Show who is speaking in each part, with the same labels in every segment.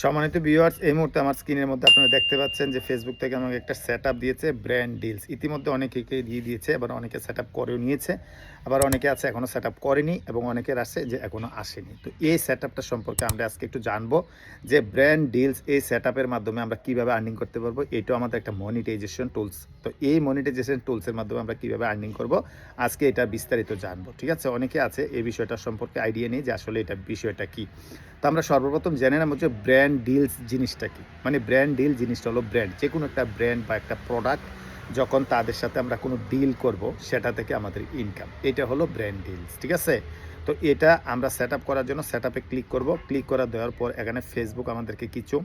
Speaker 1: সম্মানিত ভিউয়ার্স, এই মুহূর্তে আমার স্ক্রিনের মধ্যে আপনারা দেখতে পাচ্ছেন যে ফেসবুক থেকে আমাকে একটা সেটআপ দিয়েছে ব্র্যান্ড ডিলস। ইতিমধ্যে অনেকেকে দিয়ে দিয়েছে, আবার অনেকে সেটআপ করেও নিয়েছে, আবার অনেকে আছে এখনও সেটআপ করেনি এবং অনেকের আছে যে এখনও আসেনি। তো এই সেটআপটা সম্পর্কে আমরা আজকে একটু জানবো যে ব্র্যান্ড ডিলস এই সেটআপের মাধ্যমে আমরা কীভাবে আর্নিং করতে পারবো। এটাও আমাদের একটা মনিটাইজেশন টুলস। তো এই মনিটাইজেশন টুলসের মাধ্যমে আমরা কীভাবে আর্নিং করব আজকে এটা বিস্তারিত জানবো। ঠিক আছে, অনেকে আছে এই বিষয়টা সম্পর্কে আইডিয়া নেই যে আসলে এটা বিষয়টা কী। তো আমরা সর্বপ্রথম জেনে নেব যে ব্র্যান্ড ডিলস জিনিসটা কি। মানে ব্র্যান্ড ডিল জিনিসটা হলো ব্র্যান্ড, যে কোনো একটা ব্র্যান্ড বা একটা প্রোডাক্ট যখন তাদের সাথে আমরা কোনো ডিল করব সেটা থেকে আমাদের ইনকাম, এটা হলো ব্র্যান্ড ডিলস। ঠিক আছে, তো এটা আমরা সেট আপ করার জন্য সেট আপে ক্লিক করব। ক্লিক করা দেওয়ার পর এখানে ফেসবুক আমাদেরকে কিছু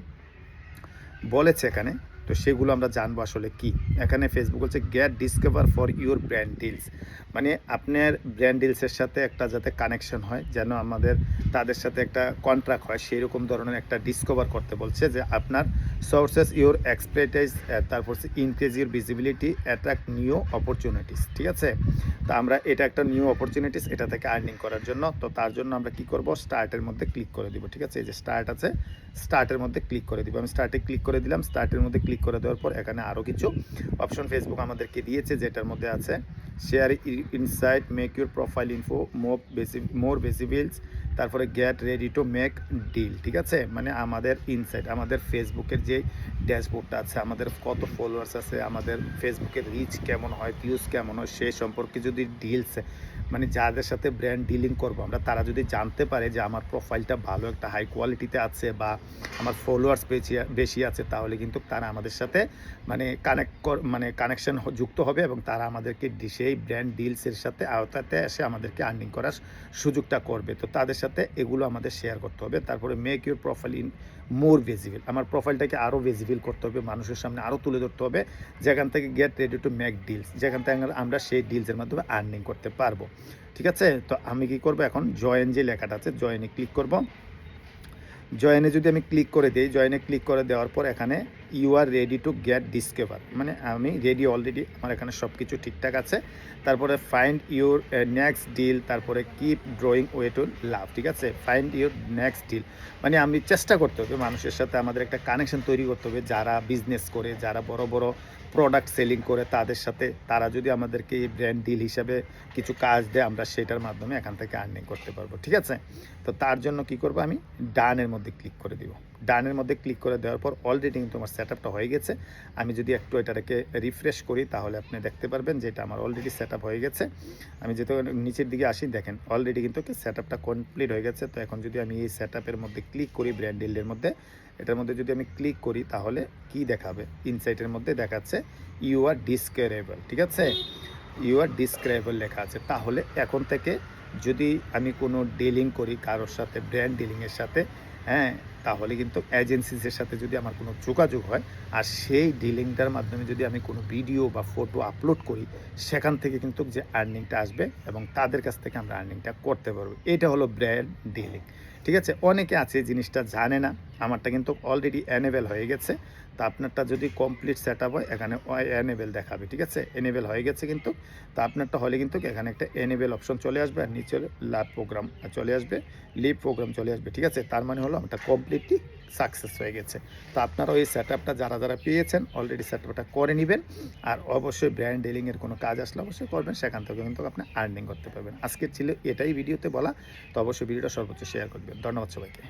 Speaker 1: বলেছে এখানে, তো সেগুলো আমরা জানবো আসলে কি। এখানে ফেসবুক হচ্ছে get discover for your brand deals, মানে আপনার ব্র্যান্ড ডিলসের সাথে একটা যাতে কানেকশন হয়, যেন আমাদের তাদের সাথে একটা কন্ট্রাক্ট হয়, সেই রকম ধরনের একটা ডিসকভার করতে বলছে যে আপনার সোর্সেস ইউর এক্সপার্টাইজ, তারপর হচ্ছে increase your visibility, attract new opportunities. ঠিক আছে, তো আমরা এটা একটা নিউ অপরচুনিটিস, এটা থেকে আর্নিং করার জন্য। তো তার জন্য আমরা কি করব, স্টার্টের মধ্যে ক্লিক করে দিব। ঠিক আছে, এই যে স্টার্ট আছে, স্টার্টের মধ্যে ক্লিক করে দিব। আমি স্টার্টে ক্লিক করে দিলাম। স্টার্টের মধ্যে ক্লিক করে দেওয়ার পর এখানে আরও কিছু অপশন ফেসবুক আমাদেরকে দিয়েছে, যেটার মধ্যে আছে share insight, make your profile info more visibles, তারপরে get ready to make deal. ঠিক আছে, মানে আমাদের ইনসাইট, আমাদের ফেসবুকের যে ড্যাশবোর্ডটা আছে, আমাদের কত ফলোয়ার্স আছে, আমাদের ফেসবুকের রিচ কেমন হয়, ভিউজ কেমন হয়, সেই সম্পর্কে যদি ডিলস, মানে যাদের সাথে ব্র্যান্ড ডিলিং করবো আমরা, তারা যদি জানতে পারে যে আমার প্রোফাইলটা ভালো একটা হাই কোয়ালিটিতে আছে বা আমার ফলোয়ার্স বেশি আছে, তাহলে কিন্তু তারা আমাদের সাথে মানে কানেকশন যুক্ত হবে এবং তারা আমাদেরকে সেই ব্র্যান্ড ডিলসের সাথে আওতাতে এসে আমাদেরকে আর্নিং করার সুযোগটা করবে। তো তাদের সাথে এগুলো আমাদের শেয়ার করতে হবে। তারপরে make your profile in more visible, আমার প্রোফাইলটাকে আরও ভিজিবল করতে হবে, মানুষের সামনে আরও তুলে ধরতে হবে, যেখান থেকে gate ready to make deals, যেখান থেকে আমরা সেই ডিলসের মাধ্যমে আর্নিং করতে পারবো। ঠিক আছে, তো আমি কি করব, এখন জয়েন যে লেখাটা আছে জয়েনে ক্লিক করব। জয়েনে যদি আমি ক্লিক করে দিই, জয়েনে ক্লিক করে দেওয়ার পর এখানে you are ready to get discover, মানে আমি রেডি অলরেডি, আমার এখানে সব কিছু ঠিকঠাক আছে। তারপরে ফাইন্ড ইউর নেক্সট ডিল, তারপরে কিপ ড্রয়িং ওয়ে টু লাভ। ঠিক আছে, ফাইন্ড ইউর নেক্সট ডিল, মানে আমি চেষ্টা করতে হবে মানুষের সাথে আমাদের একটা কানেকশন তৈরি করতে হবে, যারা বিজনেস করে, যারা বড় বড় প্রোডাক্ট সেলিং করে, তাদের সাথে তারা যদি আমাদেরকে এই ব্র্যান্ড ডিল হিসাবে কিছু কাজ দেয়, আমরা সেটার মাধ্যমে এখান থেকে আর্নিং করতে পারবো। ঠিক আছে, তো তার জন্য কি করব, আমি ডানের মধ্যে ক্লিক করে দিব। ডানের মধ্যে ক্লিক করে দেওয়ার পর অলরেডি কিন্তু আমার সেট আপটা হয়ে গেছে। আমি যদি একটু এটাকে রিফ্রেশ করি তাহলে আপনি দেখতে পারবেন যে এটা আমার অলরেডি সেট আপ হয়ে গেছে। আমি যেহেতু নিচের দিকে আসি, দেখেন অলরেডি কিন্তু সেট আপটা কমপ্লিট হয়ে গেছে। তো এখন যদি আমি এই সেট আপের মধ্যে ক্লিক করি, ব্র্যান্ড ডিলের মধ্যে, এটার মধ্যে যদি আমি ক্লিক করি তাহলে কি দেখাবে, ইনসাইটের মধ্যে দেখাচ্ছে ইউ আর ডিসক্রাইবেবল। ঠিক আছে, ইউ আর ডিসক্রাইবেবল লেখা আছে। তাহলে এখন থেকে যদি আমি কোনো ডিলিং করি কারোর সাথে, ব্র্যান্ড ডিলিংয়ের সাথে, হ্যাঁ, তাহলে কিন্তু এজেন্সিসের সাথে যদি আমার কোনো যোগাযোগ হয় আর সেই ডিলিংটার মাধ্যমে যদি আমি কোনো ভিডিও বা ফটো আপলোড করি, সেখান থেকে কিন্তু যে আর্নিংটা আসবে এবং তাদের কাছ থেকে আমরা আর্নিংটা করতে পারবো। এটা হলো ব্র্যান্ড ডিলিং। ঠিক আছে, অনেকে আছে জিনিসটা জানে না, আমারটা কিন্তু অলরেডি এনেবেল হয়ে গেছে। তো আপনারটা যদি কমপ্লিট সেট আপ হয়, এখানে এনেবেল দেখাবে। ঠিক আছে, এনেবেল হয়ে গেছে কিন্তু। তো আপনারটা হলে কিন্তু এখানে একটা এনেবেল অপশন চলে আসবে আর নিচে লাভ প্রোগ্রাম চলে আসবে, লিভ প্রোগ্রাম চলে আসবে। ঠিক আছে, তার মানে হলো আমারটা কমপ্লিটলি সাকসেস হয়ে গেছে। তো আপনারা ওই সেট আপটা যারা যারা পেয়েছেন অলরেডি সেট আপটা করে নেবেন, আর অবশ্যই ব্র্যান্ড ডিলিংয়ের কোনো কাজ আসলে অবশ্যই করবেন, সেখান থেকে কিন্তু আপনি আর্নিং করতে পারবেন। আজকের ছিল এটাই ভিডিওতে বলা। তো অবশ্যই ভিডিওটা সর্বোচ্চ শেয়ার করবেন। ধন্যবাদ সবাইকে।